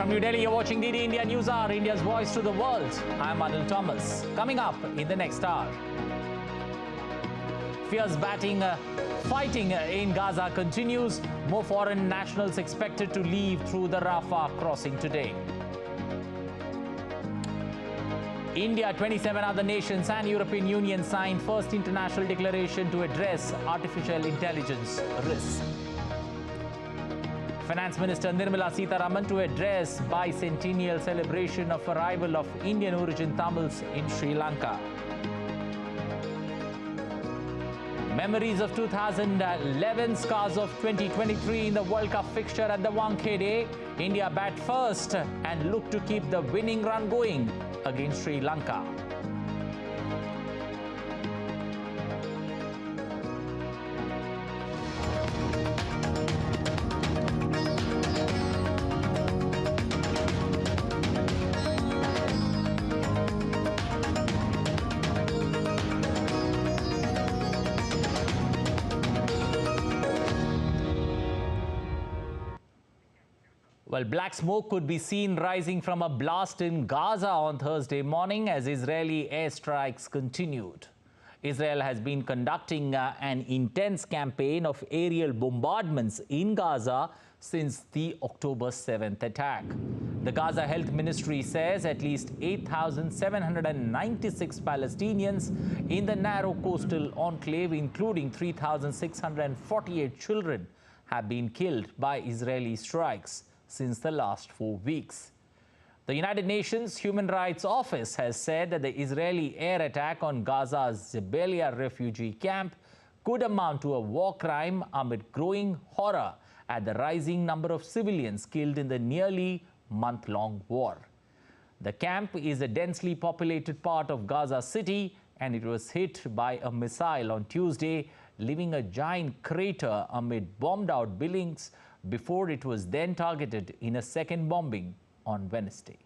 From New Delhi, you're watching DD India News Hour, India's voice to the world. I'm Anil Thomas. Coming up in the next hour. Fierce fighting in Gaza continues. More foreign nationals expected to leave through the Rafa crossing today. India, 27 other nations and European Union signed first international declaration to address artificial intelligence risks. Finance Minister Nirmala Sitharaman to address bicentennial celebration of arrival of Indian origin Tamils in Sri Lanka. Memories of 2011, scars of 2023 in the World Cup fixture at the Wankhede. India bat first and look to keep the winning run going against Sri Lanka. Well, black smoke could be seen rising from a blast in Gaza on Thursday morning as Israeli airstrikes continued. Israel has been conducting an intense campaign of aerial bombardments in Gaza since the October 7th attack. The Gaza Health Ministry says at least 8,796 Palestinians in the narrow coastal enclave, including 3,648 children, have been killed by Israeli strikes since the last 4 weeks. The United Nations Human Rights Office has said that the Israeli air attack on Gaza's Jabalia refugee camp could amount to a war crime amid growing horror at the rising number of civilians killed in the nearly month-long war. The camp is a densely populated part of Gaza City, and it was hit by a missile on Tuesday, leaving a giant crater amid bombed-out buildings before it was then targeted in a second bombing on Wednesday.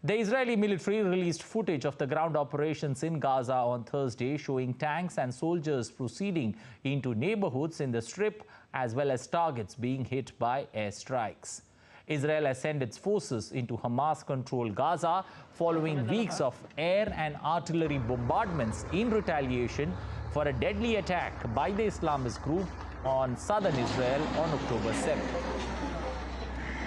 The Israeli military released footage of the ground operations in Gaza on Thursday, showing tanks and soldiers proceeding into neighborhoods in the Strip, as well as targets being hit by airstrikes. Israel has sent its forces into Hamas-controlled Gaza following weeks of air and artillery bombardments in retaliation for a deadly attack by the Islamist group on southern Israel on October 7th.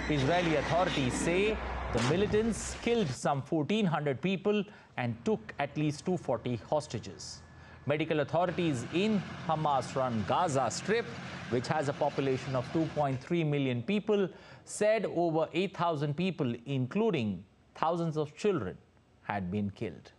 Israeli authorities say the militants killed some 1,400 people and took at least 240 hostages. Medical authorities in Hamas-run Gaza Strip, which has a population of 2.3 million people, said over 8,000 people, including thousands of children, had been killed.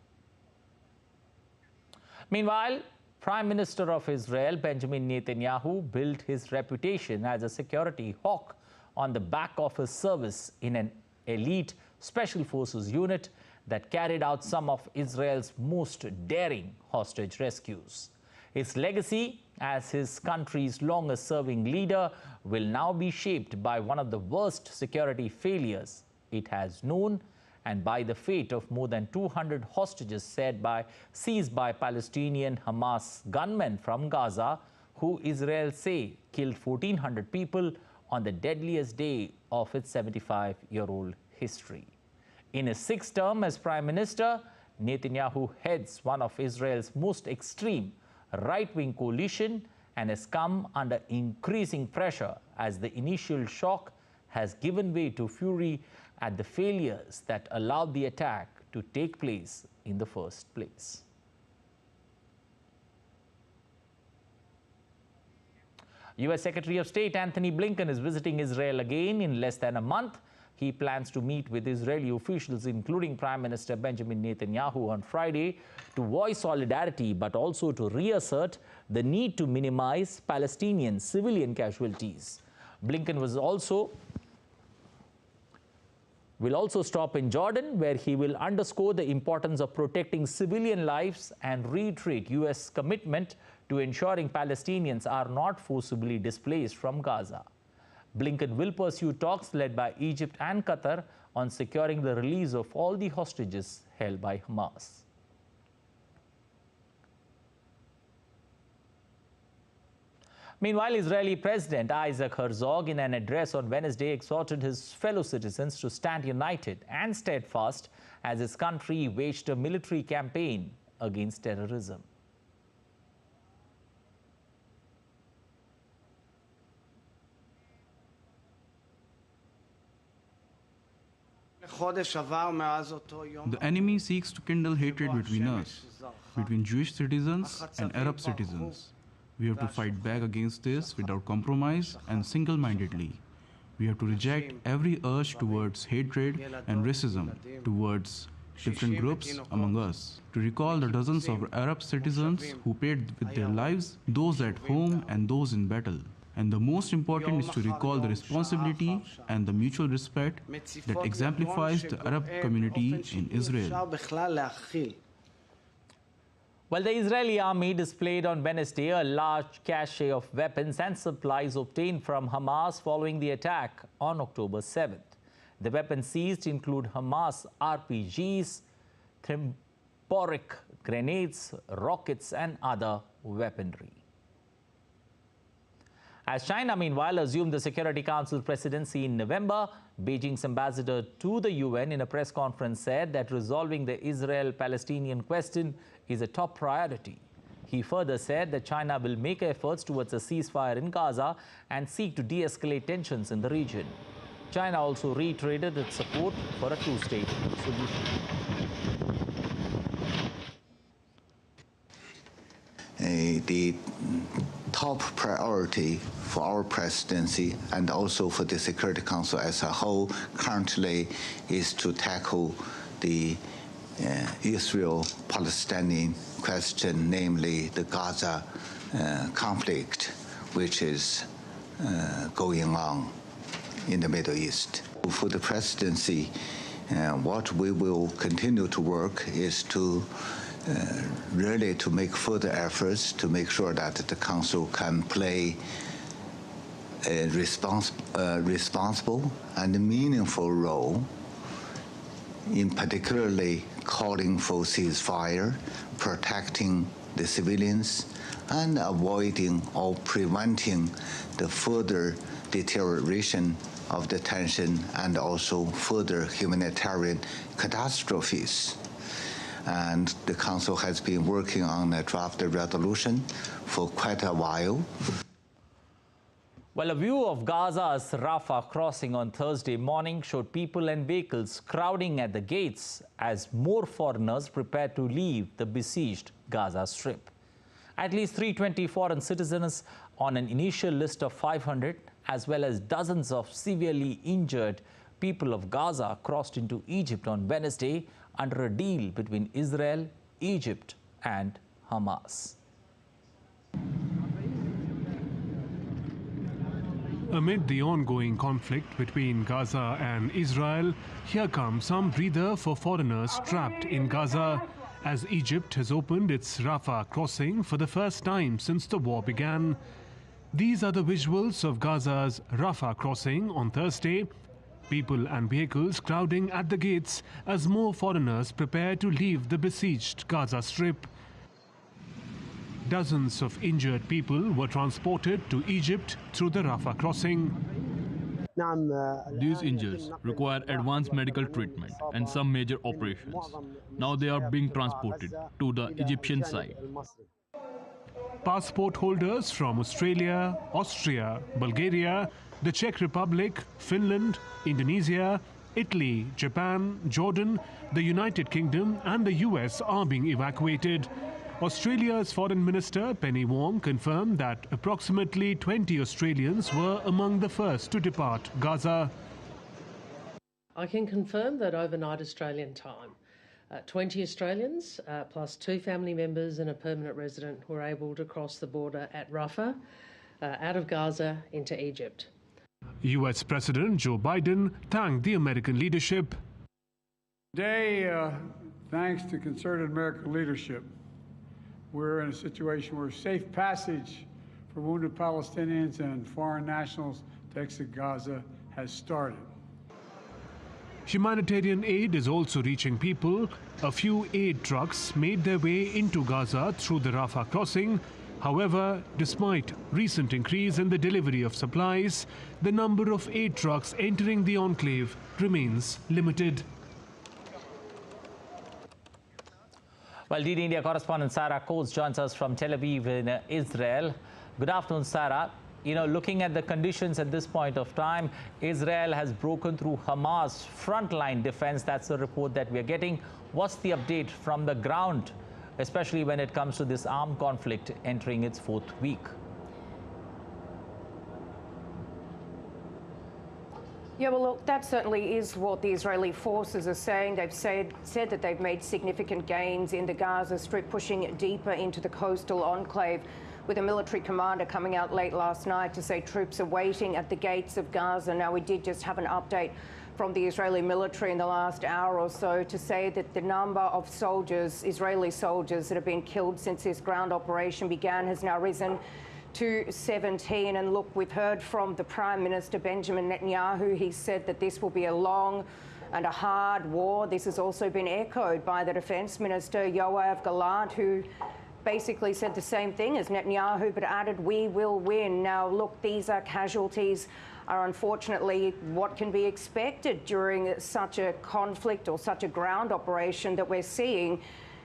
Meanwhile, Prime Minister of Israel, Benjamin Netanyahu, built his reputation as a security hawk on the back of his service in an elite special forces unit that carried out some of Israel's most daring hostage rescues. His legacy as his country's longest-serving leader will now be shaped by one of the worst security failures it has known, and by the fate of more than 200 hostages seized by Palestinian Hamas gunmen from Gaza, who Israel say killed 1,400 people on the deadliest day of its 75-year-old history. In his sixth term as Prime Minister, Netanyahu heads one of Israel's most extreme right-wing coalition and has come under increasing pressure as the initial shock has given way to fury at the failures that allowed the attack to take place in the first place. U.S. Secretary of State Antony Blinken is visiting Israel again in less than a month. He plans to meet with Israeli officials, including Prime Minister Benjamin Netanyahu, on Friday to voice solidarity, but also to reassert the need to minimize Palestinian civilian casualties. Blinken will also stop in Jordan, where he will underscore the importance of protecting civilian lives and reiterate U.S. commitment to ensuring Palestinians are not forcibly displaced from Gaza. Blinken will pursue talks led by Egypt and Qatar on securing the release of all the hostages held by Hamas. Meanwhile, Israeli President Isaac Herzog, in an address on Wednesday, exhorted his fellow citizens to stand united and steadfast as his country waged a military campaign against terrorism. The enemy seeks to kindle hatred between us, between Jewish citizens and Arab citizens. We have to fight back against this without compromise and single-mindedly. We have to reject every urge towards hatred and racism towards different groups among us. To recall the dozens of Arab citizens who paid with their lives, those at home and those in battle. And the most important is to recall the responsibility and the mutual respect that exemplifies the Arab community in Israel. Well, the Israeli army displayed on Wednesday a large cache of weapons and supplies obtained from Hamas following the attack on October 7th. The weapons seized include Hamas RPGs, thermobaric grenades, rockets and other weaponry. As China, meanwhile, assumed the Security Council presidency in November, Beijing's ambassador to the UN in a press conference said that resolving the Israel-Palestinian question is a top priority. He further said that China will make efforts towards a ceasefire in Gaza and seek to de-escalate tensions in the region. China also reiterated its support for a two-state solution. The top priority for our presidency and also for the Security Council as a whole currently is to tackle the Israel-Palestinian question, namely the Gaza conflict, which is going on in the Middle East. For the presidency, what we will continue to work is to really to make further efforts to make sure that the Council can play a responsible and meaningful role in particularly calling for ceasefire, protecting the civilians, and avoiding or preventing the further deterioration of the tension and also further humanitarian catastrophes. And the Council has been working on a draft resolution for quite a while. Well, a view of Gaza's Rafa crossing on Thursday morning showed people and vehicles crowding at the gates as more foreigners prepared to leave the besieged Gaza Strip. At least 320 foreign citizens on an initial list of 500, as well as dozens of severely injured people of Gaza crossed into Egypt on Wednesday under a deal between Israel, Egypt and Hamas. Amid the ongoing conflict between Gaza and Israel, here comes some breather for foreigners trapped in Gaza as Egypt has opened its Rafa crossing for the first time since the war began. These are the visuals of Gaza's Rafa crossing on Thursday. People and vehicles crowding at the gates as more foreigners prepare to leave the besieged Gaza Strip. Dozens of injured people were transported to Egypt through the Rafa crossing. These injured require advanced medical treatment and some major operations. Now they are being transported to the Egyptian side. Passport holders from Australia, Austria, Bulgaria, the Czech Republic, Finland, Indonesia, Italy, Japan, Jordan, the United Kingdom and the US are being evacuated. Australia's Foreign Minister Penny Wong confirmed that approximately 20 Australians were among the first to depart Gaza. I can confirm that overnight Australian time, 20 Australians plus 2 family members and a permanent resident were able to cross the border at Rafa out of Gaza into Egypt. US President Joe Biden thanked the American leadership. Today, thanks to concerted American leadership, we're in a situation where safe passage for wounded Palestinians and foreign nationals to exit Gaza has started. Humanitarian aid is also reaching people. A few aid trucks made their way into Gaza through the Rafah crossing. However, despite recent increase in the delivery of supplies, the number of aid trucks entering the enclave remains limited. Well, DD India correspondent Sarah Coates joins us from Tel Aviv in Israel. Good afternoon, Sarah. Looking at the conditions at this point of time, Israel has broken through Hamas' frontline defense. That's the report that we're getting. What's the update from the ground, especially when it comes to this armed conflict entering its 4th week? Yeah, well, look, that certainly is what the Israeli forces are saying. They've said that they've made significant gains in the Gaza Strip, pushing deeper into the coastal enclave, with a military commander coming out late last night to say troops are waiting at the gates of Gaza. Now, we did just have an update from the Israeli military in the last hour or so to say that the number of soldiers, Israeli soldiers, that have been killed since this ground operation began has now risen to 17. And look, we've heard from the Prime Minister Benjamin Netanyahu. He said that this will be a long and a hard war. This has also been echoed by the Defence Minister Yoav Gallant, who basically said the same thing as Netanyahu, but added, "We will win." Now, look, these are casualties, are unfortunately what can be expected during such a conflict or such a ground operation that we're seeing,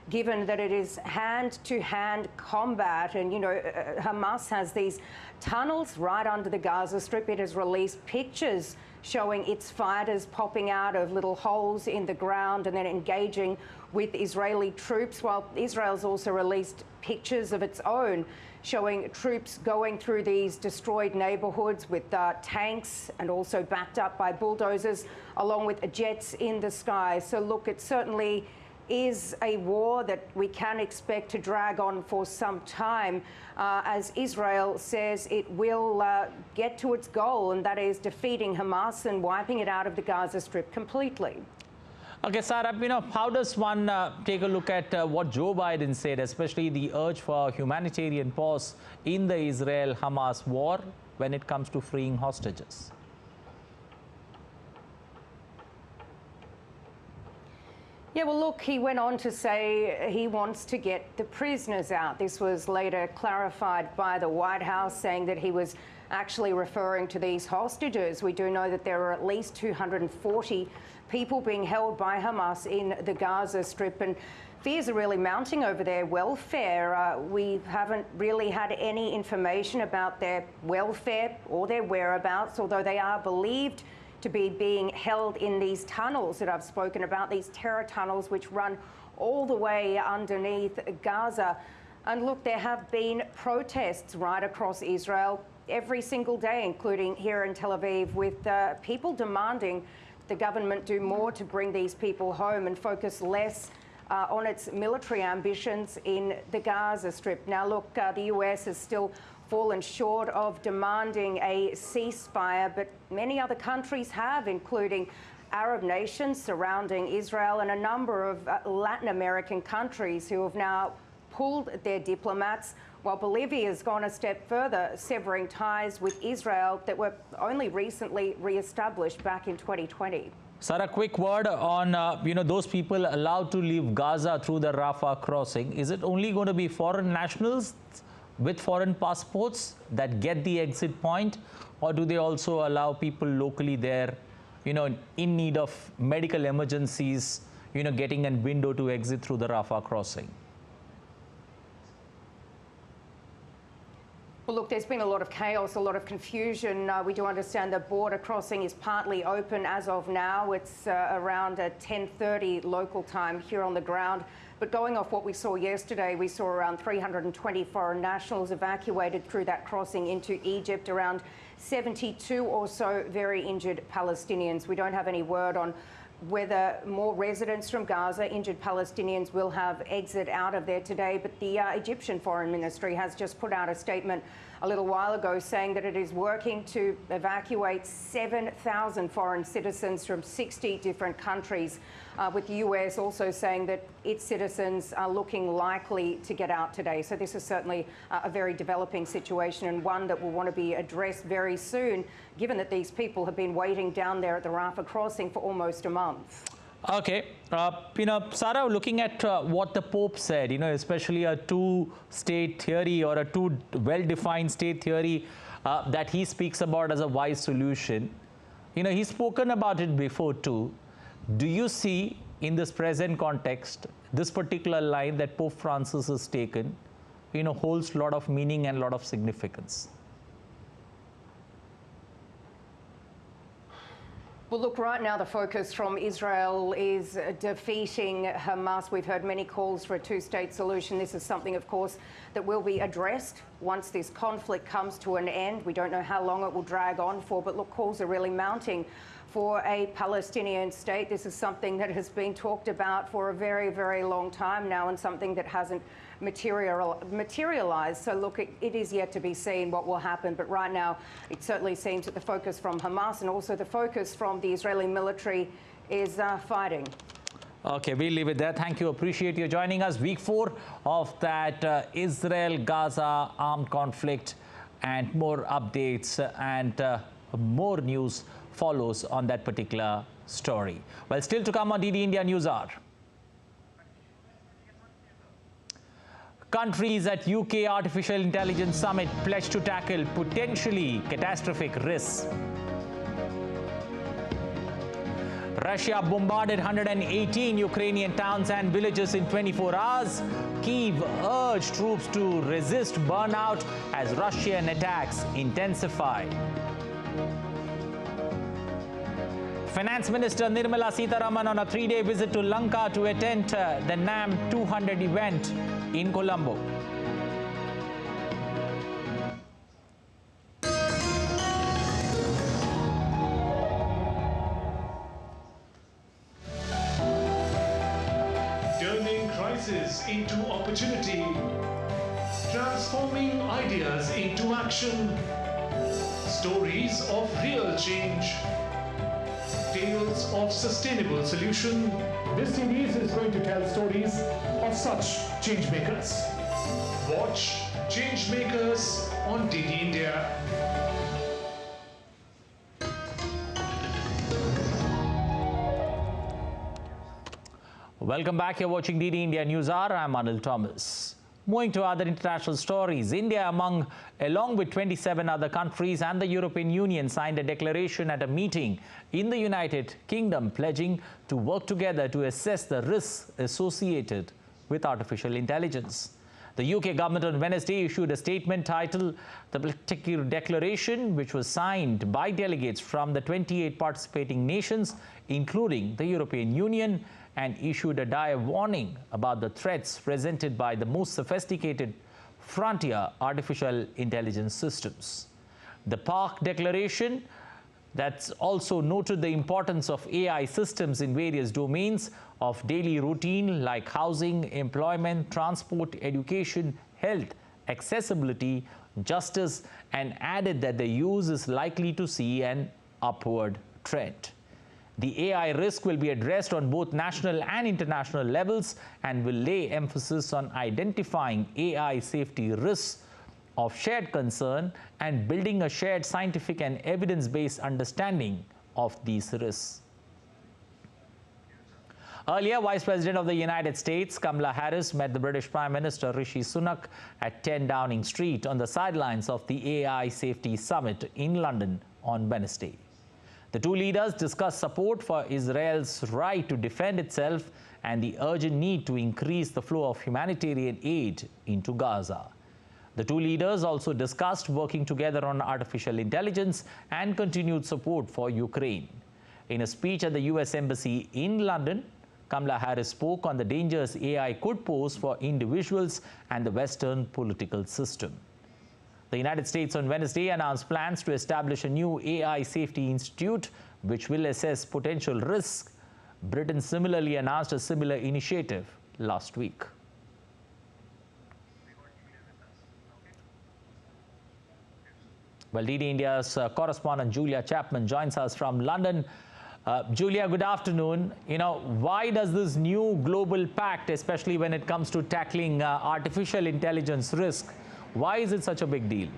given that it is hand-to-hand combat. And, Hamas has these tunnels right under the Gaza Strip. It has released pictures showing its fighters popping out of little holes in the ground and then engaging with Israeli troops, while Israel's also released pictures of its own showing troops going through these destroyed neighbourhoods with tanks and also backed up by bulldozers, along with jets in the sky. So look, it certainly is a war that we can expect to drag on for some time, as Israel says it will get to its goal, and that is defeating Hamas and wiping it out of the Gaza Strip completely. Okay, Sarah, how does one take a look at what Joe Biden said, especially the urge for humanitarian pause in the Israel-Hamas war when it comes to freeing hostages? Yeah, well, look, he went on to say he wants to get the prisoners out. This was later clarified by the White House, saying that he was actually referring to these hostages. We do know that there are at least 240 people being held by Hamas in the Gaza Strip, and fears are really mounting over their welfare. We haven't really had any information about their welfare or their whereabouts, although they are believed to be being held in these tunnels that I've spoken about, these terror tunnels which run all the way underneath Gaza. And look, there have been protests right across Israel every single day, including here in Tel Aviv, with people demanding the government do more to bring these people home and focus less on its military ambitions in the Gaza Strip. Now, look, the US has still fallen short of demanding a ceasefire, but many other countries have, including Arab nations surrounding Israel and a number of Latin American countries who have now pulled their diplomats, while Bolivia has gone a step further, severing ties with Israel that were only recently re-established back in 2020. Sarah, quick word on those people allowed to leave Gaza through the Rafa crossing. Is it only going to be foreign nationals with foreign passports that get the exit point, or do they also allow people locally there, in need of medical emergencies, getting a window to exit through the Rafa crossing? Well, look, there's been a lot of chaos, a lot of confusion. We do understand the border crossing is partly open as of now. It's around 10:30 local time here on the ground. But going off what we saw yesterday, we saw around 320 foreign nationals evacuated through that crossing into Egypt, around 72 or so very injured Palestinians. We don't have any word on whether more residents from Gaza, injured Palestinians, will have exit out of there today. But the Egyptian Foreign Ministry has just put out a statement a little while ago saying that it is working to evacuate 7,000 foreign citizens from 60 different countries, with the US also saying that its citizens are looking likely to get out today. So this is certainly a very developing situation, and one that will want to be addressed very soon, given that these people have been waiting down there at the Rafa crossing for almost a month. Okay, Sarah, looking at what the Pope said, especially a two-state theory or a two well-defined state theory that he speaks about as a wise solution. He's spoken about it before too. Do you see in this present context, this particular line that Pope Francis has taken, holds a lot of meaning and a lot of significance? Well, look, right now the focus from Israel is defeating Hamas. We've heard many calls for a two-state solution. This is something, of course, that will be addressed once this conflict comes to an end. We don't know how long it will drag on for, but look, calls are really mounting for a Palestinian state. This is something that has been talked about for a very, very long time now, and something that hasn't materialized. So look, it is yet to be seen what will happen, but right now it certainly seems that the focus from Hamas and also the focus from the Israeli military is fighting. Okay, we'll leave it there. Thank you. Appreciate you joining us. Week 4 of that Israel-Gaza armed conflict, and more updates and more news follows on that particular story. Well, still to come on DD India News Hour. Countries at UK Artificial Intelligence Summit pledge to tackle potentially catastrophic risks. Russia bombarded 118 Ukrainian towns and villages in 24 hours. Kyiv urged troops to resist burnout as Russian attacks intensify. Finance Minister Nirmala Sitharaman on a 3-day visit to Lanka to attend the NAM 200 event in Colombo. Turning crisis into opportunity, transforming ideas into action, stories of real change, tales of sustainable solution. This series is going to tell stories of such changemakers. Watch Changemakers on DD India. Welcome back. You're watching DD India News Hour. I'm Anil Thomas. Moving to other international stories, India, along with 27 other countries and the European Union, signed a declaration at a meeting in the United Kingdom pledging to work together to assess the risks associated with artificial intelligence. The UK government on Wednesday issued a statement titled the particular declaration, which was signed by delegates from the 28 participating nations, including the European Union, and issued a dire warning about the threats presented by the most sophisticated frontier artificial intelligence systems. The PARC declaration that's also noted the importance of AI systems in various domains of daily routine like housing, employment, transport, education, health, accessibility, justice, and added that the use is likely to see an upward trend. The AI risk will be addressed on both national and international levels and will lay emphasis on identifying AI safety risks of shared concern and building a shared scientific and evidence-based understanding of these risks. Earlier, Vice President of the United States, Kamala Harris, met the British Prime Minister Rishi Sunak at 10 Downing Street on the sidelines of the AI Safety Summit in London on Wednesday. The two leaders discussed support for Israel's right to defend itself and the urgent need to increase the flow of humanitarian aid into Gaza. The two leaders also discussed working together on artificial intelligence and continued support for Ukraine. In a speech at the US Embassy in London, Kamala Harris spoke on the dangers AI could pose for individuals and the Western political system. The United States on Wednesday announced plans to establish a new AI safety institute which will assess potential risks. Britain similarly announced a similar initiative last week. Well, DD India's correspondent Julia Chapman joins us from London. Julia, good afternoon. Why does this new global pact, especially when it comes to tackling artificial intelligence risk, why is it such a big deal?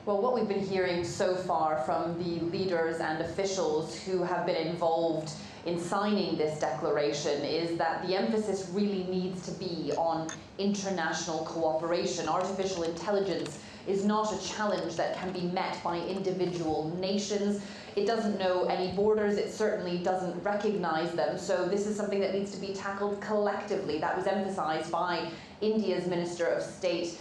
Well, what we've been hearing so far from the leaders and officials who have been involved in signing this declaration is that the emphasis really needs to be on international cooperation. Artificial intelligence is not a challenge that can be met by individual nations. It doesn't know any borders, it certainly doesn't recognize them, so this is something that needs to be tackled collectively. That was emphasized by India's Minister of State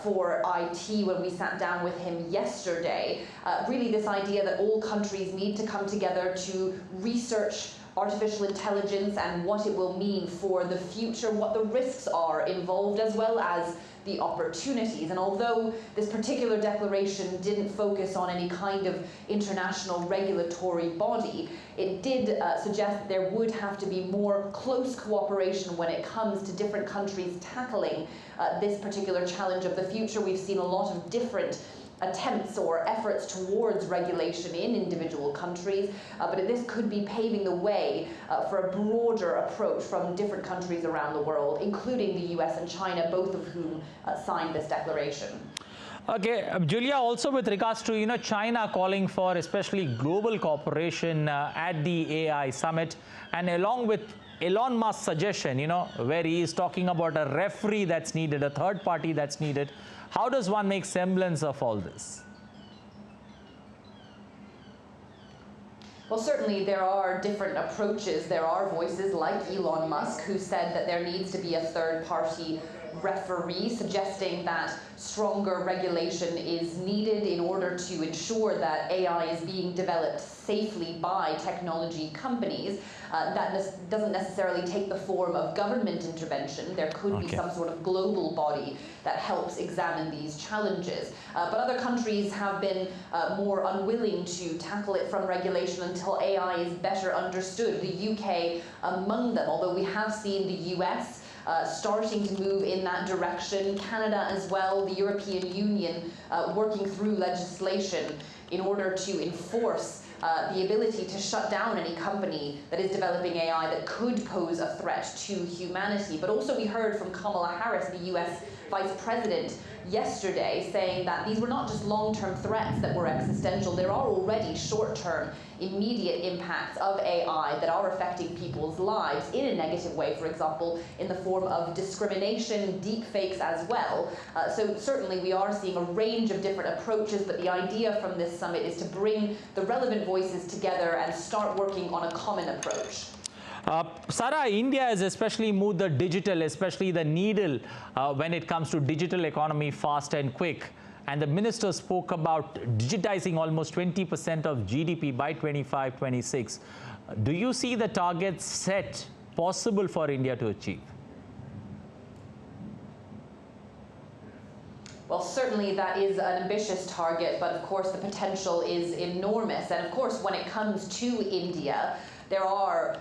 for IT when we sat down with him yesterday. Really this idea that all countries need to come together to research artificial intelligence and what it will mean for the future, what the risks are involved, as well as the opportunities. And although this particular declaration didn't focus on any kind of international regulatory body, it did suggest that there would have to be more close cooperation when it comes to different countries tackling this particular challenge of the future. We've seen a lot of different attempts or efforts towards regulation in individual countries, but this could be paving the way for a broader approach from different countries around the world, including the US and China, both of whom signed this declaration. Okay, Julia, also with regards to, China calling for especially global cooperation at the AI summit, and along with Elon Musk's suggestion, where he is talking about a referee that's needed, a third party that's needed. How does one make semblance of all this? Well, certainly there are different approaches. There are voices like Elon Musk who said that there needs to be a third-party referee, suggesting that stronger regulation is needed in order to ensure that AI is being developed safely by technology companies. That doesn't necessarily take the form of government intervention. There could be some sort of global body that helps examine these challenges. But other countries have been more unwilling to tackle it from regulation until AI is better understood. The UK among them, although we have seen the US starting to move in that direction, Canada as well, the European Union working through legislation in order to enforce the ability to shut down any company that is developing AI that could pose a threat to humanity. But also we heard from Kamala Harris, the US Vice President, yesterday saying that these were not just long-term threats that were existential. There are already short-term, immediate impacts of AI that are affecting people's lives in a negative way, for example, in the form of discrimination, deep fakes as well. So certainly we are seeing a range of different approaches, but the idea from this summit is to bring the relevant voices together and start working on a common approach. Sara, India has especially moved the digital, especially the needle when it comes to digital economy fast and quick. And the minister spoke about digitizing almost 20% of GDP by 25-26. Do you see the targets set possible for India to achieve? Well, certainly that is an ambitious target, but of course the potential is enormous. And of course, when it comes to India, there are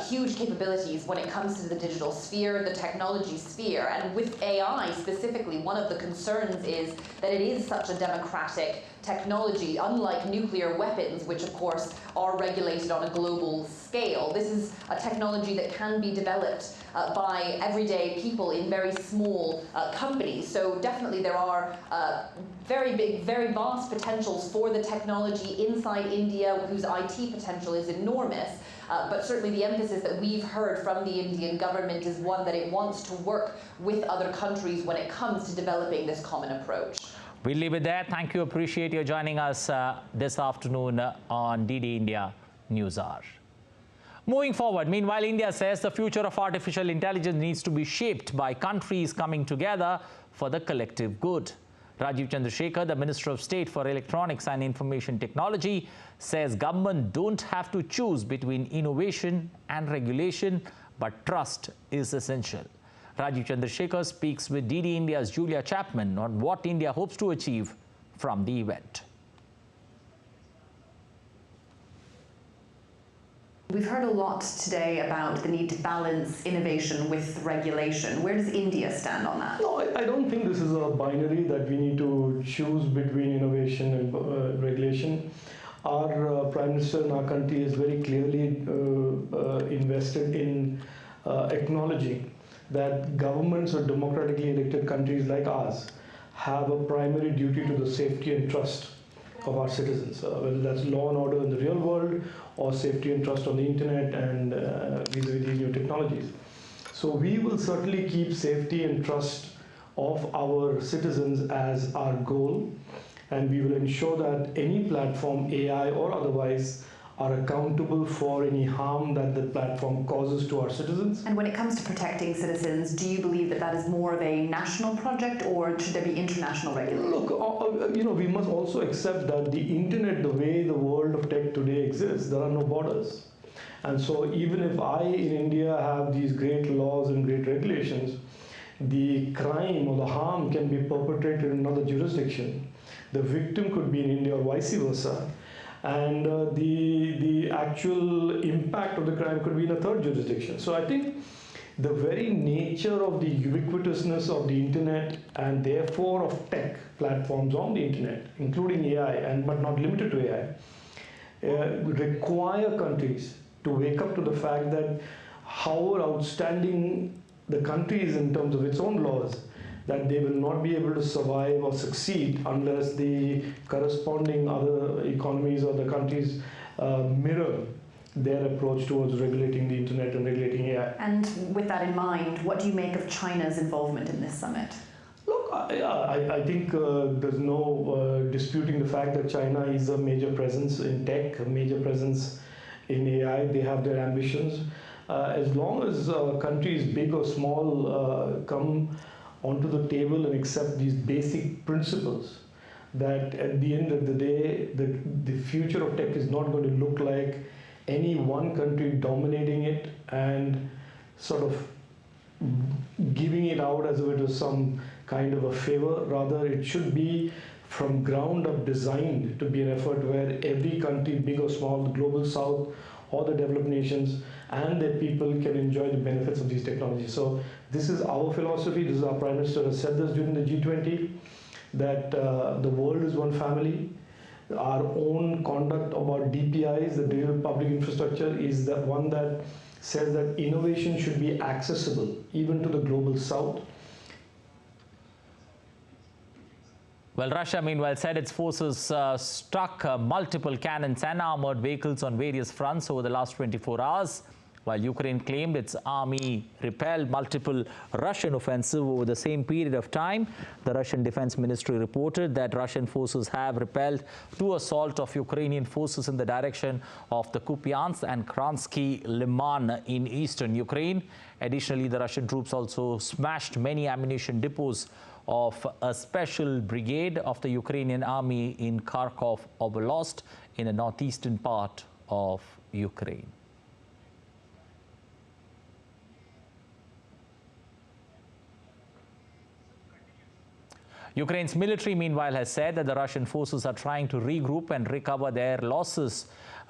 huge capabilities when it comes to the digital sphere, the technology sphere. And with AI specifically, one of the concerns is that it is such a democratic technology, unlike nuclear weapons, which of course are regulated on a global scale. This is a technology that can be developed by everyday people in very small companies. So definitely there are very big, very vast potentials for the technology inside India, whose IT potential is enormous. But certainly the emphasis that we've heard from the Indian government is one that it wants to work with other countries when it comes to developing this common approach. We'll leave it there. Thank you. Appreciate you joining us this afternoon on DD India News Hour. Moving forward, meanwhile, India says the future of artificial intelligence needs to be shaped by countries coming together for the collective good. Rajiv Chandrasekhar, the Minister of State for Electronics and Information Technology, says government don't have to choose between innovation and regulation, but trust is essential. Rajiv Chandrasekhar speaks with DD India's Julia Chapman on what India hopes to achieve from the event. We've heard a lot today about the need to balance innovation with regulation. Where does India stand on that? No, I don't think this is a binary that we need to choose between innovation and regulation. Our Prime Minister in our country is very clearly invested in acknowledging that governments of democratically elected countries like ours have a primary duty to the safety and trust of our citizens, whether that's law and order in the real world or safety and trust on the internet and vis-a-vis these new technologies. So we will certainly keep safety and trust of our citizens as our goal, and we will ensure that any platform, AI or otherwise, are accountable for any harm that the platform causes to our citizens. And when it comes to protecting citizens, do you believe that that is more of a national project, or should there be international regulation? Look, we must also accept that the internet, the way the world of tech today exists, there are no borders. And so even if I in India have these great laws and great regulations, the crime or the harm can be perpetrated in another jurisdiction. The victim could be in India or vice versa. And the actual impact of the crime could be in a third jurisdiction. So I think the very nature of the ubiquitousness of the internet and therefore of tech platforms on the internet, including AI, but not limited to AI, require countries to wake up to the fact that however outstanding the country is in terms of its own laws, that they will not be able to survive or succeed unless the corresponding other economies or the countries mirror their approach towards regulating the internet and regulating AI. And with that in mind, what do you make of China's involvement in this summit? Look, I think there's no disputing the fact that China is a major presence in tech, a major presence in AI. They have their ambitions. As long as countries, big or small, come onto the table and accept these basic principles, that at the end of the day, the future of tech is not going to look like any one country dominating it and sort of giving it out as if it was some kind of a favor. Rather, it should be from ground up designed to be an effort where every country, big or small, the global south or the developed nations, and their people can enjoy the benefits of these technologies. So this is our philosophy. This is our Prime Minister has said this during the G20, that the world is one family. Our own conduct about DPIs, the digital public infrastructure, is the one that says that innovation should be accessible even to the global south. Well, Russia, meanwhile, said its forces struck multiple cannons and armored vehicles on various fronts over the last 24 hours, while Ukraine claimed its army repelled multiple Russian offensives over the same period of time. The Russian Defense Ministry reported that Russian forces have repelled 2 assaults of Ukrainian forces in the direction of the Kupiansk and Kransky Liman in eastern Ukraine. Additionally, the Russian troops also smashed many ammunition depots of a special brigade of the Ukrainian army in Kharkov Oblast in the northeastern part of Ukraine. Ukraine's military, meanwhile, has said that the Russian forces are trying to regroup and recover their losses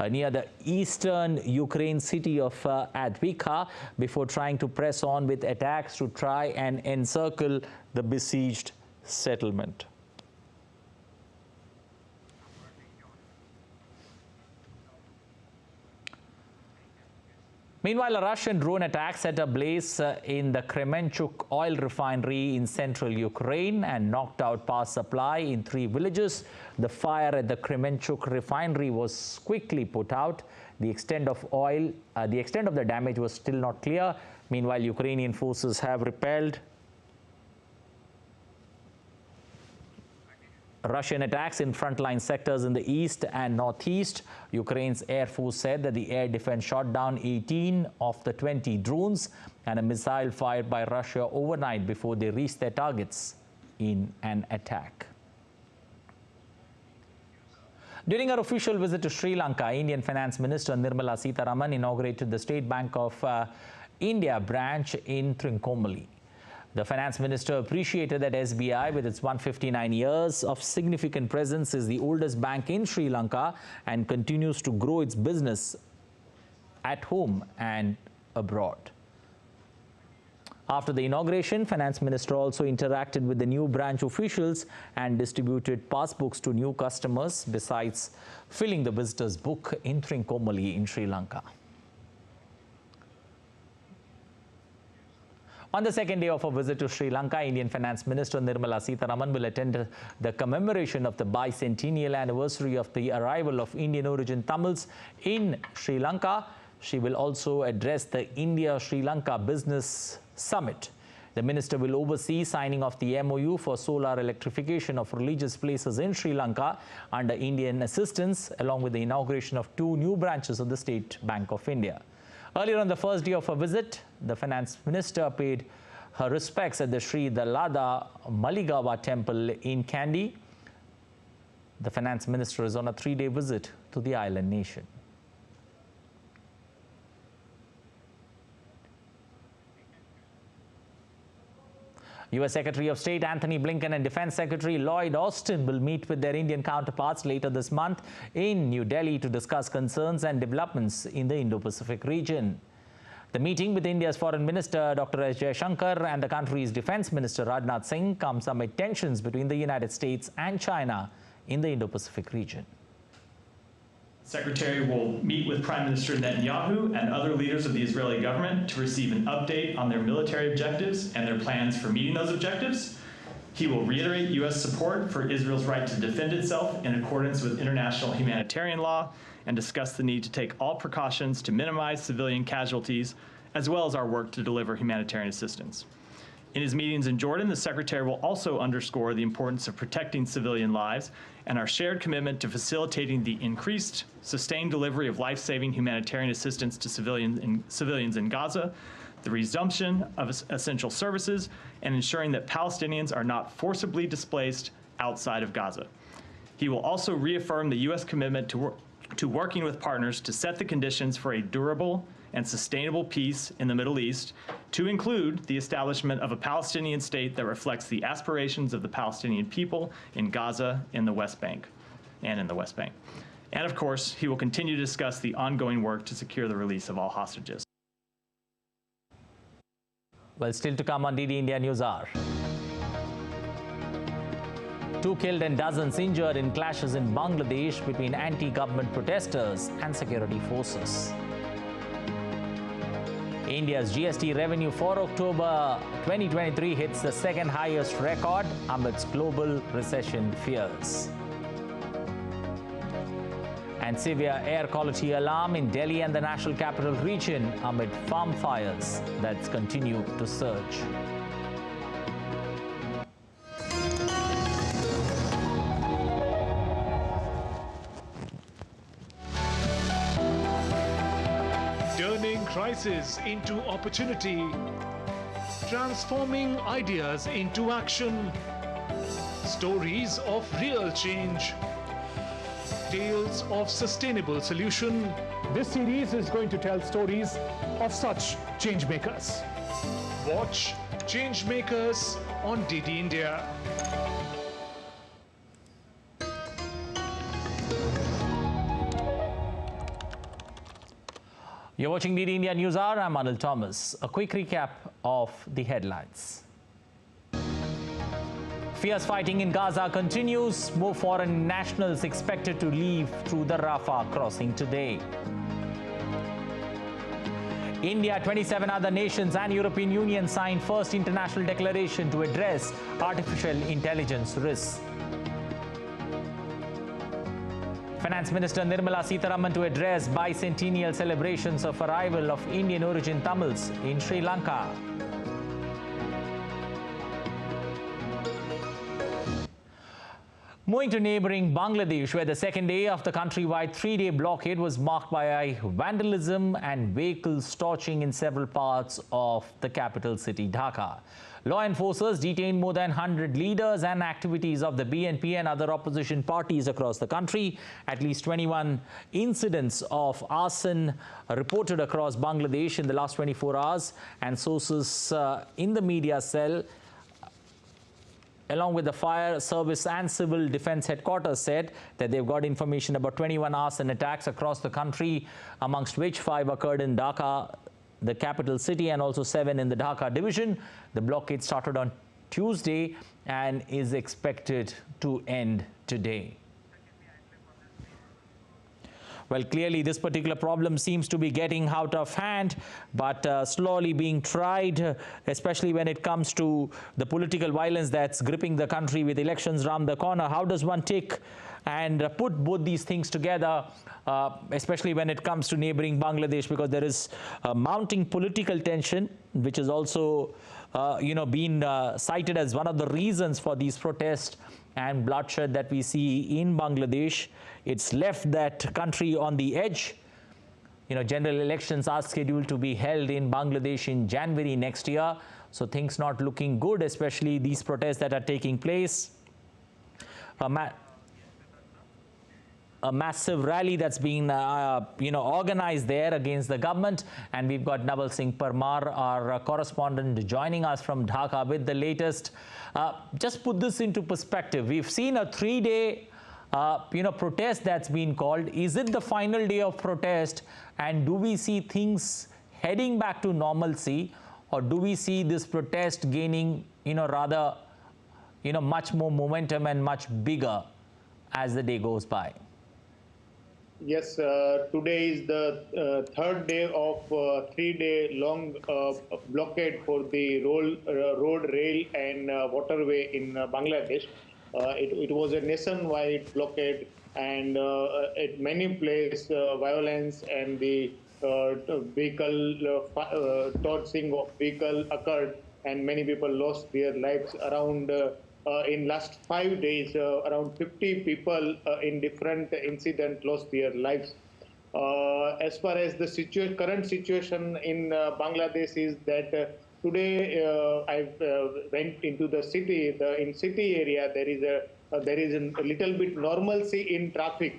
near the eastern Ukraine city of Advika before trying to press on with attacks to try and encircle the besieged settlement. Meanwhile, a Russian drone attack set ablaze in the Kremenchuk oil refinery in central Ukraine and knocked out power supply in 3 villages. The fire at the Kremenchuk refinery was quickly put out. The extent of the damage was still not clear. Meanwhile, Ukrainian forces have repelled Russian attacks in frontline sectors in the east and northeast. Ukraine's Air Force said that the air defense shot down 18 of the 20 drones and a missile fired by Russia overnight before they reached their targets in an attack. During her official visit to Sri Lanka, Indian Finance Minister Nirmala Sitharaman inaugurated the State Bank of India branch in Trincomalee. The finance minister appreciated that SBI, with its 159 years of significant presence, is the oldest bank in Sri Lanka and continues to grow its business at home and abroad. After the inauguration, Finance Minister also interacted with the new branch officials and distributed passbooks to new customers, besides filling the visitors' book in Trincomalee in Sri Lanka. On the second day of a visit to Sri Lanka, Indian Finance Minister Nirmala Sitharaman will attend the commemoration of the bicentennial anniversary of the arrival of Indian origin Tamils in Sri Lanka. She will also address the India-Sri Lanka Business Summit. The minister will oversee signing of the MOU for solar electrification of religious places in Sri Lanka under Indian assistance, along with the inauguration of 2 new branches of the State Bank of India. Earlier on the first day of her visit, the finance minister paid her respects at the Sri Dallada Maligawa temple in Kandy. The finance minister is on a 3-day visit to the island nation. U.S. Secretary of State Antony Blinken and Defense Secretary Lloyd Austin will meet with their Indian counterparts later this month in New Delhi to discuss concerns and developments in the Indo-Pacific region. The meeting with India's Foreign Minister Dr. S. Jaishankar and the country's Defense Minister Rajnath Singh comes amid tensions between the United States and China in the Indo-Pacific region. Secretary will meet with Prime Minister Netanyahu and other leaders of the Israeli government to receive an update on their military objectives and their plans for meeting those objectives. He will reiterate U.S. support for Israel's right to defend itself in accordance with international humanitarian law and discuss the need to take all precautions to minimize civilian casualties, as well as our work to deliver humanitarian assistance. In his meetings in Jordan, the Secretary will also underscore the importance of protecting civilian lives and our shared commitment to facilitating the increased, sustained delivery of life-saving humanitarian assistance to civilians in Gaza, the resumption of essential services, and ensuring that Palestinians are not forcibly displaced outside of Gaza. He will also reaffirm the U.S. commitment to working with partners to set the conditions for a durable and sustainable peace in the Middle East, to include the establishment of a Palestinian state that reflects the aspirations of the Palestinian people in Gaza, in the West Bank. And of course, he will continue to discuss the ongoing work to secure the release of all hostages. Well, still to come on DD India News Hour. 2 killed and dozens injured in clashes in Bangladesh between anti-government protesters and security forces. India's GST revenue for October 2023 hits the 2nd highest record amidst global recession fears. And severe air quality alarm in Delhi and the National Capital Region amid farm fires that continue to surge. Turning crisis into opportunity, transforming ideas into action, stories of real change, tales of sustainable solution. This series is going to tell stories of such changemakers. Watch Changemakers on DD India. You're watching DD India News Hour. I'm Anil Thomas. A quick recap of the headlines. Fierce fighting in Gaza continues. More foreign nationals expected to leave through the Rafa crossing today. India, 27 other nations and European Union signed first international declaration to address artificial intelligence risks. Finance Minister Nirmala Sitharaman to address bicentennial celebrations of arrival of Indian origin Tamils in Sri Lanka. Moving to neighbouring Bangladesh, where the second day of the countrywide 3-day blockade was marked by vandalism and vehicles torching in several parts of the capital city, Dhaka. Law enforcers detained more than 100 leaders and activities of the BNP and other opposition parties across the country. At least 21 incidents of arson reported across Bangladesh in the last 24 hours, and sources in the media cell along with the fire service and civil defense headquarters said that they've got information about 21 arson attacks across the country, amongst which 5 occurred in Dhaka, the capital city, and also 7 in the Dhaka division. The blockade started on Tuesday and is expected to end today. Well, clearly this particular problem seems to be getting out of hand, but slowly being tried, especially when it comes to the political violence that's gripping the country with elections around the corner. How does one take and put both these things together, especially when it comes to neighboring Bangladesh, because there is mounting political tension, which is also been cited as one of the reasons for these protests and bloodshed that we see in Bangladesh. It's left that country on the edge. General elections are scheduled to be held in Bangladesh in January next year, so things not looking good, especially these protests that are taking place. A massive rally that's been organized there against the government, and we've got Naval Singh Parmar, our correspondent, joining us from Dhaka with the latest. Just put this into perspective. We've seen a 3-day protest that's been called. Is it the final day of protest, and do we see things heading back to normalcy, or do we see this protest gaining much more momentum and much bigger as the day goes by? Yes, today is the third day of 3-day long blockade for the road, rail and waterway in Bangladesh. It was a nationwide blockade, and at many places violence and the vehicle torching of vehicle occurred, and many people lost their lives. Around in last 5 days, around 50 people in different incidents lost their lives. As far as the current situation in Bangladesh is that today I went into the city. In city area there is a little bit normalcy in traffic,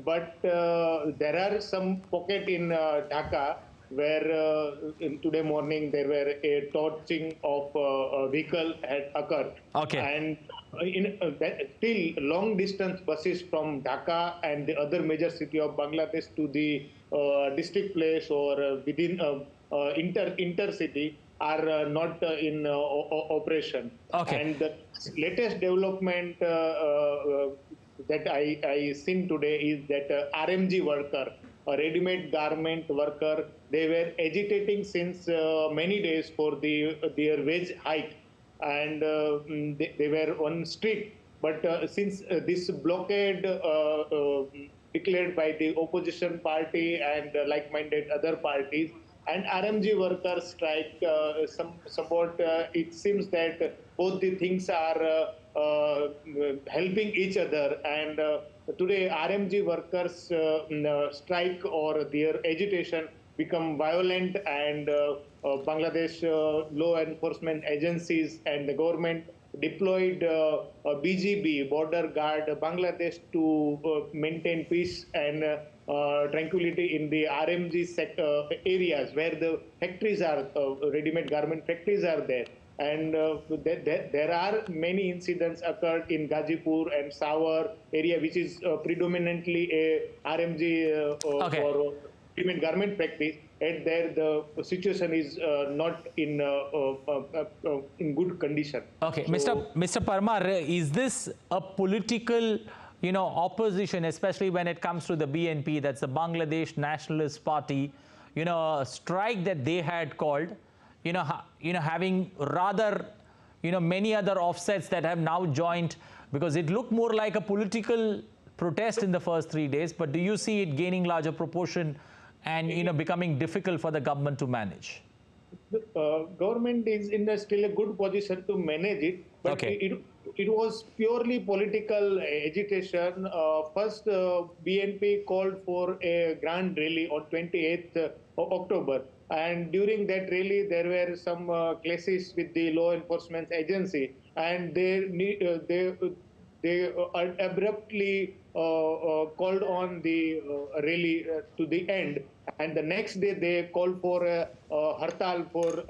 but there are some pocket in Dhaka where today morning there were a torching of a vehicle had occurred. Okay. And still long distance buses from Dhaka and the other major city of Bangladesh to the district place or within intercity are not in operation. Okay. And the latest development that I seen today is that RMG worker, a ready-made garment worker, they were agitating since many days for their wage hike, and they were on street. But since this blockade declared by the opposition party and like-minded other parties, and RMG workers strike some support, it seems that both the things are helping each other. And today RMG workers strike or their agitation become violent, and Bangladesh law enforcement agencies and the government deployed BGB, Border Guard Bangladesh, to maintain peace and tranquility in the RMG areas where the factories are, ready-made garment factories are there. And there are many incidents occurred in Gazipur and Sawar area, which is predominantly a RMG or ready-made garment factory. And there the situation is not in good condition. Okay, so, Mr. Parmar, is this a political opposition, especially when it comes to the BNP, that's the Bangladesh Nationalist Party, a strike that they had called, having rather, many other offsets that have now joined, because it looked more like a political protest in the first 3 days, but do you see it gaining larger proportion and, becoming difficult for the government to manage? The government is in still a good position to manage it, but okay. It was purely political agitation. First, BNP called for a grand rally on 28th October. And during that rally, there were some clashes with the law enforcement agency, and they abruptly called on the rally to the end. And the next day, they called for a hartal for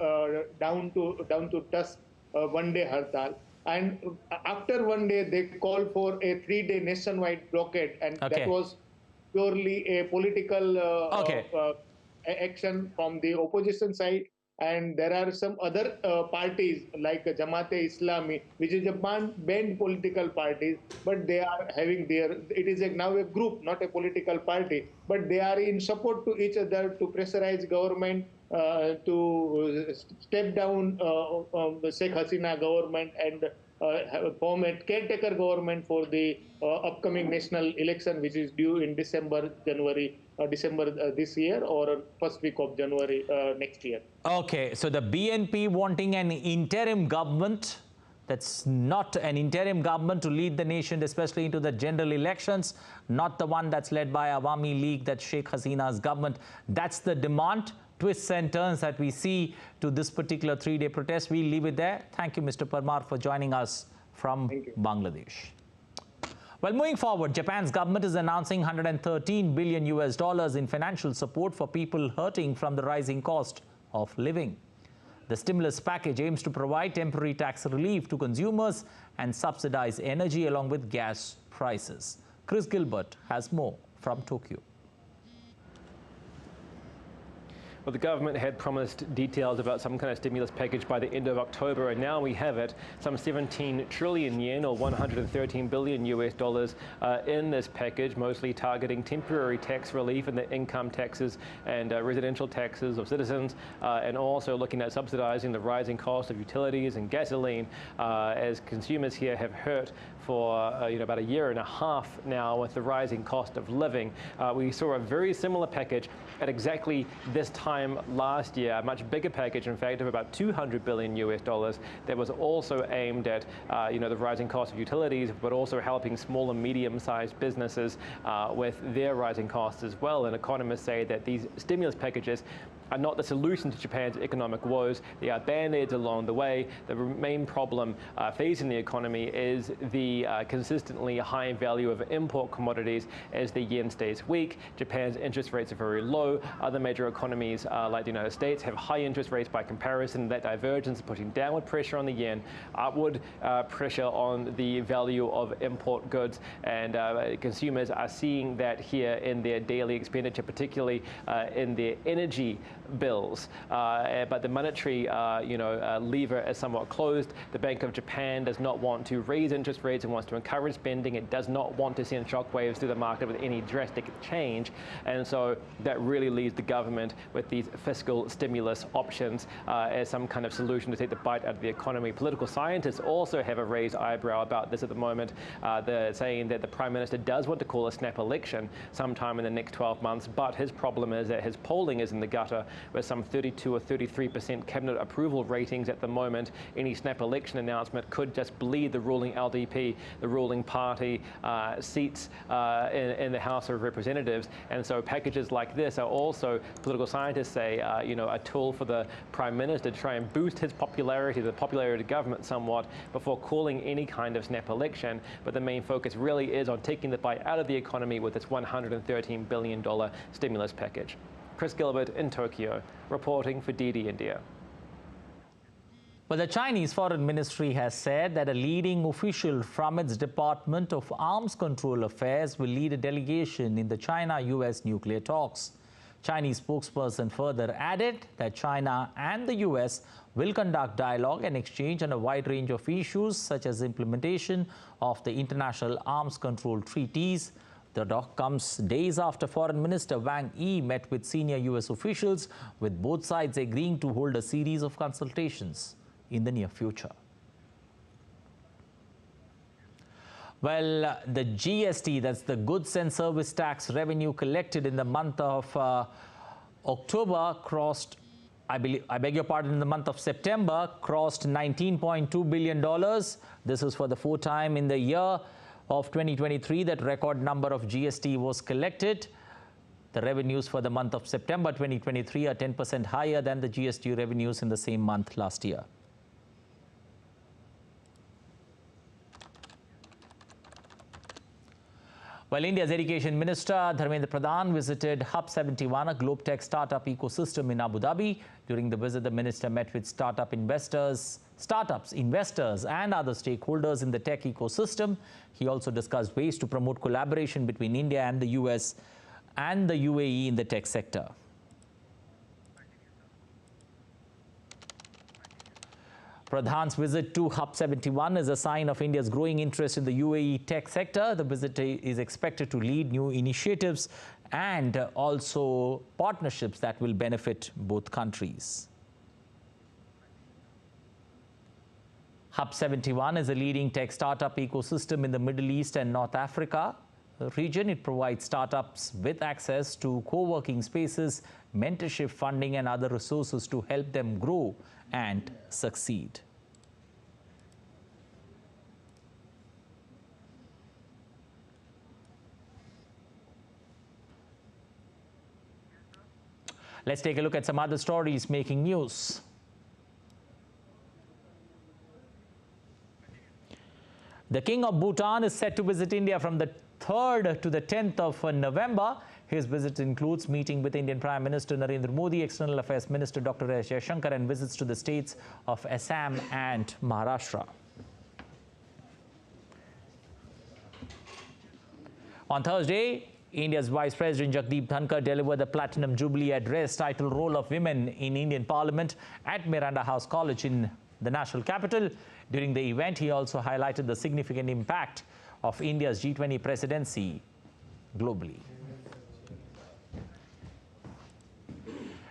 down to dusk, 1-day hartal. And after 1 day, they called for a 3-day nationwide blockade, and that was purely a political action from the opposition side. And there are some other parties like Jamaat-e-Islami, which is a banned political parties, but they are having it is now a group, not a political party, but they are in support to each other to pressurize government to step down the Sheikh Hasina government and form a caretaker government for the upcoming national election, which is due in December this year or first week of January next year. Okay, so the BNP wanting an interim government, that's not an interim government to lead the nation, especially into the general elections, not the one that's led by Awami League, that's Sheikh Hasina's government. That's the demand, twists and turns that we see to this particular three-day protest. We'll leave it there. Thank you, Mr. Parmar, for joining us from Bangladesh. Well, moving forward, Japan's government is announcing $113 billion in financial support for people hurting from the rising cost of living. The stimulus package aims to provide temporary tax relief to consumers and subsidize energy along with gas prices. Chris Gilbert has more from Tokyo. Well, the government had promised details about some kind of stimulus package by the end of October, and now we have it. Some 17 trillion yen, or $113 billion in this package, mostly targeting temporary tax relief in the income taxes and residential taxes of citizens, and also looking at subsidizing the rising cost of utilities and gasoline, as consumers here have hurt for about a year and a half now with the rising cost of living. We saw a very similar package at exactly this time last year, a much bigger package, in fact, of about $200 billion that was also aimed at the rising cost of utilities, but also helping small and medium-sized businesses with their rising costs as well. And economists say that these stimulus packages are not the solution to Japan's economic woes. They are band-aids along the way. The main problem facing the economy is the consistently high value of import commodities as the yen stays weak. Japan's interest rates are very low. Other major economies like the United States have high interest rates by comparison. That divergence is putting downward pressure on the yen, upward pressure on the value of import goods, and consumers are seeing that here in their daily expenditure, particularly in their energy bills. But the monetary lever is somewhat closed. The Bank of Japan does not want to raise interest rates and wants to encourage spending. It does not want to send shockwaves through the market with any drastic change. And so that really leaves the government with these fiscal stimulus options as some kind of solution to take the bite out of the economy. Political scientists also have a raised eyebrow about this at the moment. They're saying that the Prime Minister does want to call a snap election sometime in the next 12 months, but his problem is that his polling is in the gutter with some 32 or 33% cabinet approval ratings at the moment. Any snap election announcement could just bleed the ruling LDP, the ruling party, seats in the House of Representatives. And so packages like this are also, political scientists say, a tool for the Prime Minister to try and boost his popularity, the popularity of the government somewhat, before calling any kind of snap election. But the main focus really is on taking the bite out of the economy with this $113 billion stimulus package. Chris Gilbert in Tokyo, reporting for DD India. Well, the Chinese Foreign Ministry has said that a leading official from its Department of Arms Control Affairs will lead a delegation in the China-US nuclear talks. Chinese spokesperson further added that China and the US will conduct dialogue and exchange on a wide range of issues such as implementation of the international arms control treaties. The talk comes days after Foreign Minister Wang Yi met with senior US officials, with both sides agreeing to hold a series of consultations in the near future. Well, the GST, that's the goods and service tax revenue collected in the month of October crossed, I beg your pardon, in the month of September crossed $19.2 billion. This is for the fourth time in the year of 2023 that record number of GST was collected. The revenues for the month of September 2023 are 10% higher than the GST revenues in the same month last year. Well, India's Education Minister Dharmendra Pradhan visited Hub 71, a globe tech startup ecosystem in Abu Dhabi. During the visit, the minister met with startups, investors, and other stakeholders in the tech ecosystem. He also discussed ways to promote collaboration between India and the US and the UAE in the tech sector. Pradhan's visit to Hub 71 is a sign of India's growing interest in the UAE tech sector. The visit is expected to lead new initiatives and also partnerships that will benefit both countries. Hub 71 is a leading tech startup ecosystem in the Middle East and North Africa region. It provides startups with access to co-working spaces, mentorship, funding and other resources to help them grow and succeed. Let's take a look at some other stories making news. The King of Bhutan is set to visit India from the 3rd to the 10th of November. His visit includes meeting with Indian Prime Minister Narendra Modi, External Affairs Minister Dr. S. Jaishankar, and visits to the states of Assam and Maharashtra. On Thursday, India's Vice President Jagdeep delivered the Platinum Jubilee address titled Role of Women in Indian Parliament at Miranda House College in the national capital. During the event, he also highlighted the significant impact of India's G20 presidency globally.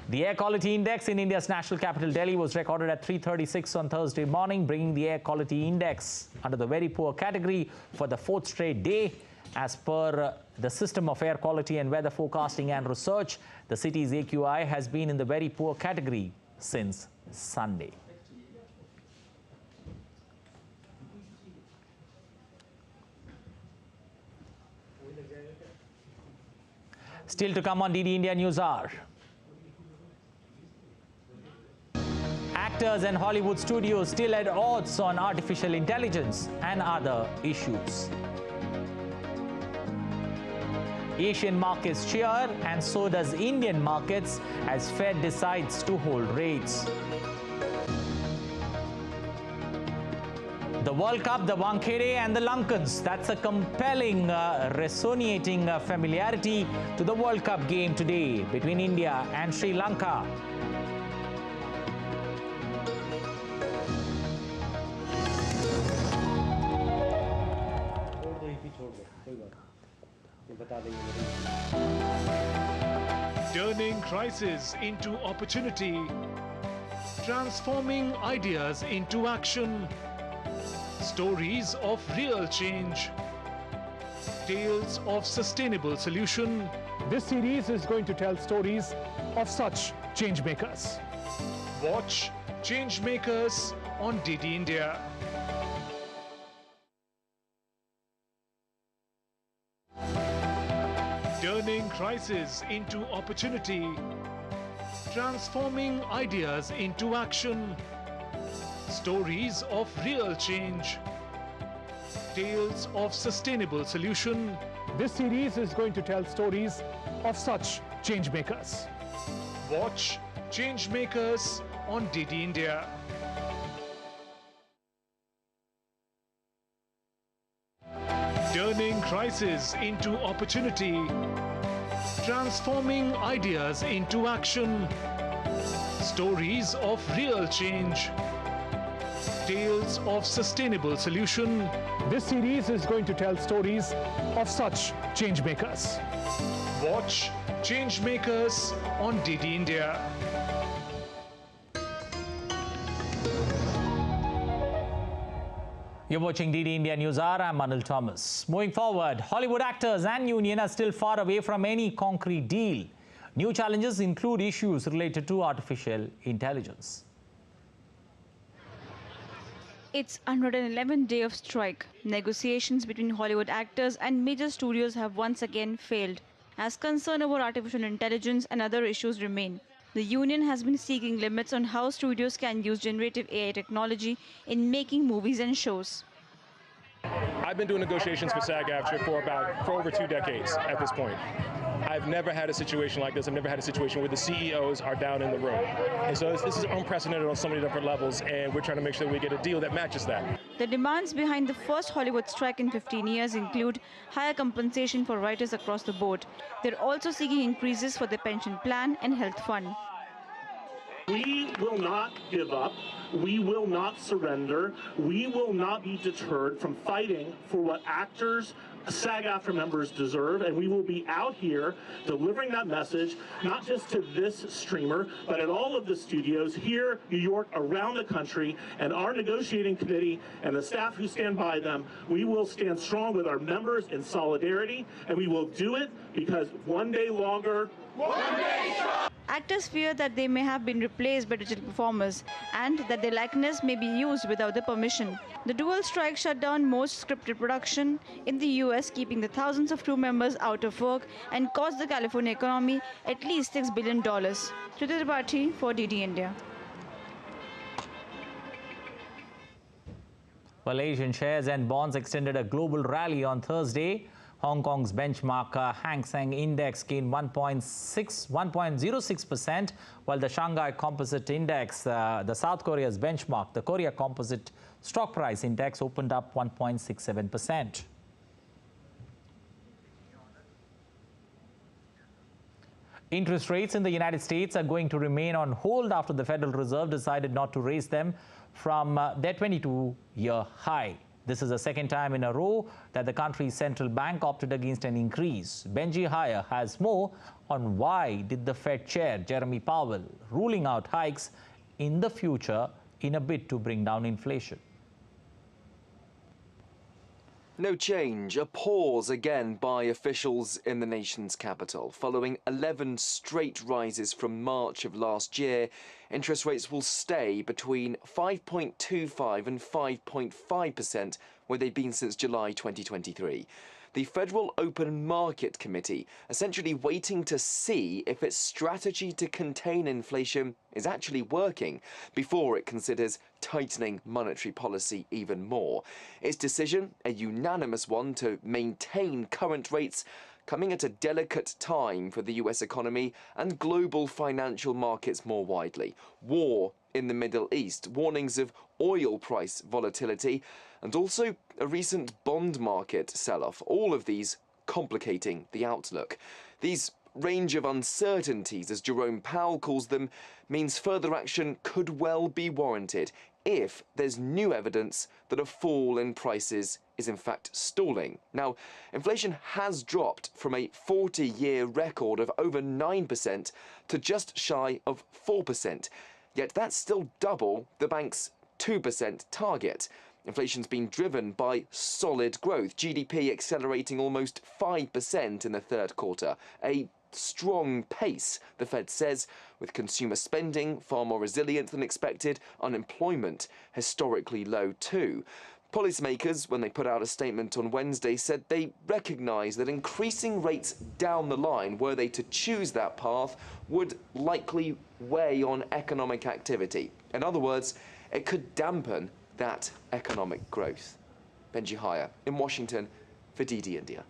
The air quality index in India's national capital Delhi was recorded at 336 on Thursday morning, bringing the air quality index under the very poor category for the 4th straight day. As per the System of Air Quality and Weather Forecasting and Research, the city's AQI has been in the very poor category since Sunday. Still to come on DD India News Hour. Actors and Hollywood studios still at odds on artificial intelligence and other issues. Asian markets cheer, and so does Indian markets as Fed decides to hold rates. The World Cup, the Wankhede and the Lankans. That's a compelling, resonating familiarity to the World Cup game today between India and Sri Lanka. Turning crisis into opportunity, transforming ideas into action, stories of real change, tales of sustainable solution. This series is going to tell stories of such change makers. Watch Change Makers on DD India. Turning crisis into opportunity, transforming ideas into action, stories of real change, tales of sustainable solution. This series is going to tell stories of such change makers. Watch Change Makers on DD India. Turning crisis into opportunity, transforming ideas into action, stories of real change, tales of sustainable solution. This series is going to tell stories of such change makers. Watch Change Makers on DD India. You're watching DD India News Hour. I'm Anil Thomas. Moving forward, Hollywood actors and union are still far away from any concrete deal. New challenges include issues related to artificial intelligence. It's 111th day of strike. Negotiations between Hollywood actors and major studios have once again failed, as concern over artificial intelligence and other issues remain. The union has been seeking limits on how studios can use generative AI technology in making movies and shows. I've been doing negotiations for SAG-AFTRA for over 2 decades at this point. I've never had a situation like this. I've never had a situation where the CEOs are down in the room. And so this is unprecedented on so many different levels, and we're trying to make sure we get a deal that matches that. The demands behind the first Hollywood strike in 15 years include higher compensation for writers across the board. They're also seeking increases for the pension plan and health fund. We will not give up. We will not surrender. We will not be deterred from fighting for what actors, SAG-AFTRA members deserve, and we will be out here delivering that message, not just to this streamer, but at all of the studios here, New York, around the country, and our negotiating committee and the staff who stand by them. We will stand strong with our members in solidarity, and we will do it because one day longer, one day strong. Actors fear that they may have been replaced by digital performers and that their likeness may be used without their permission. The dual strike shut down most scripted production in the US, keeping the thousands of crew members out of work and cost the California economy at least $6 billion. Prasar Bharati for DD India. Well, Asian shares and bonds extended a global rally on Thursday. Hong Kong's benchmark Hang Seng Index gained 1.06%, while the Shanghai Composite Index, the South Korea's benchmark, the Korea Composite Stock Price Index, opened up 1.67%. Interest rates in the United States are going to remain on hold after the Federal Reserve decided not to raise them from their 22-year high. This is the second time in a row that the country's central bank opted against an increase. Benji Haya has more on why did the Fed chair, Jeremy Powell, ruling out hikes in the future in a bid to bring down inflation. No change, a pause again by officials in the nation's capital. Following 11 straight rises from March of last year, interest rates will stay between 5.25 and 5.5%, where they've been since July 2023. The Federal Open Market Committee essentially waiting to see if its strategy to contain inflation is actually working before it considers tightening monetary policy even more. Its decision, a unanimous one to maintain current rates, coming at a delicate time for the US economy and global financial markets more widely. War in the Middle East, warnings of oil price volatility, and also a recent bond market sell-off, all of these complicating the outlook. These range of uncertainties, as Jerome Powell calls them, means further action could well be warranted if there's new evidence that a fall in prices is in fact stalling. Now, inflation has dropped from a 40-year record of over 9% to just shy of 4%, yet that's still double the bank's 2% target. Inflation's been driven by solid growth, GDP accelerating almost 5% in the third quarter, a strong pace, the Fed says, with consumer spending far more resilient than expected, unemployment historically low too. Policymakers, when they put out a statement on Wednesday, said they recognise that increasing rates down the line, were they to choose that path, would likely weigh on economic activity. In other words, it could dampen that economic growth. Benji Haya in Washington for DD India.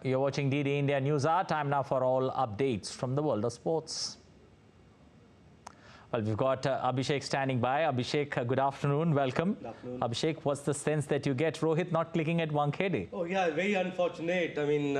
You're watching DD India News Hour. Time now for all updates from the world of sports. Well, we've got Abhishek standing by. Abhishek, good afternoon. Welcome. Good afternoon. Abhishek, what's the sense that you get Rohit not clicking at Wankhede? Oh, yeah, very unfortunate. I mean,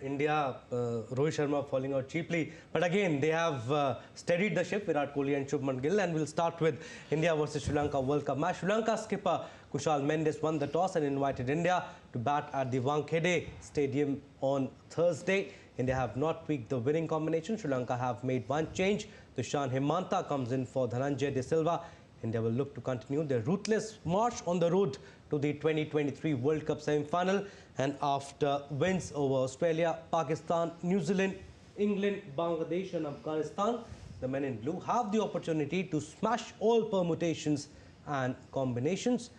India, Rohit Sharma falling out cheaply. But again, they have steadied the ship, Virat Kohli and Shubman Gill. And we'll start with India versus Sri Lanka World Cup match. Sri Lanka skipper Kushal Mendes won the toss and invited India to bat at the Wankhede Stadium on Thursday. India have not tweaked the winning combination. Sri Lanka have made one change. Dushan Hemanta comes in for Dhananjay De Silva. India will look to continue their ruthless march on the road to the 2023 World Cup semi-final. And after wins over Australia, Pakistan, New Zealand, England, Bangladesh and Afghanistan, the men in blue have the opportunity to smash all permutations and combinations.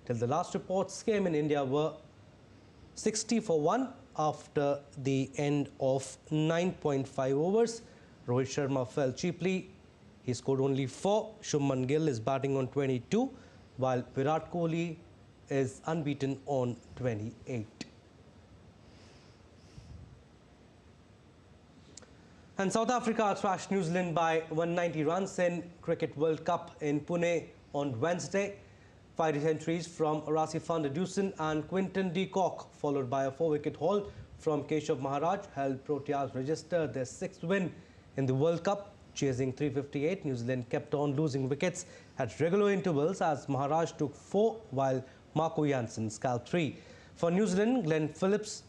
Till the last reports came in, India were 60 for 1 after the end of 9.5 overs. Rohit Sharma fell cheaply. He scored only 4. Shubman Gill is batting on 22, while Virat Kohli is unbeaten on 28. And South Africa thrashed New Zealand by 190 runs in Cricket World Cup in Pune on Wednesday. 5 centuries from Rassie van der Dusen and Quinton de Kock, followed by a 4-wicket haul from Keshav Maharaj, helped Proteas register their 6th win in the World Cup. Chasing 358, New Zealand kept on losing wickets at regular intervals as Maharaj took 4 while Marco Jansen scalped 3. For New Zealand, Glenn Phillips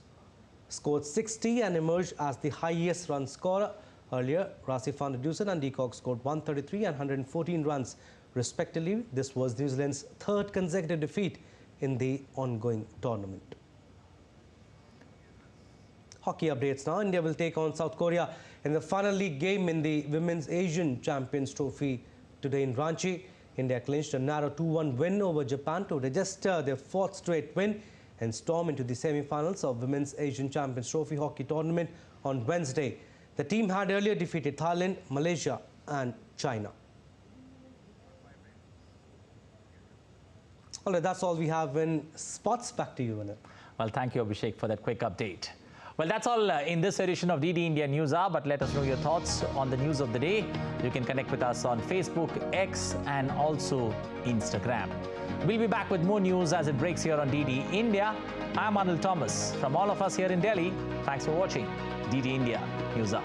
scored 60 and emerged as the highest run scorer. Earlier, Rassi van der Dusen and de Kock scored 133 and 114 runs respectively. This was New Zealand's 3rd consecutive defeat in the ongoing tournament. Hockey updates now. India will take on South Korea in the final league game in the Women's Asian Champions Trophy today in Ranchi. India clinched a narrow 2-1 win over Japan to register their 4th straight win and storm into the semi-finals of Women's Asian Champions Trophy hockey tournament on Wednesday. The team had earlier defeated Thailand, Malaysia and China. All right, that's all we have in sports. Back to you, Vinay. Well, thank you, Abhishek, for that quick update. Well, that's all in this edition of DD India News Hour, but let us know your thoughts on the news of the day. You can connect with us on Facebook, X and also Instagram. We'll be back with more news as it breaks here on DD India. I'm Anil Thomas. From all of us here in Delhi, thanks for watching DD India News Hour.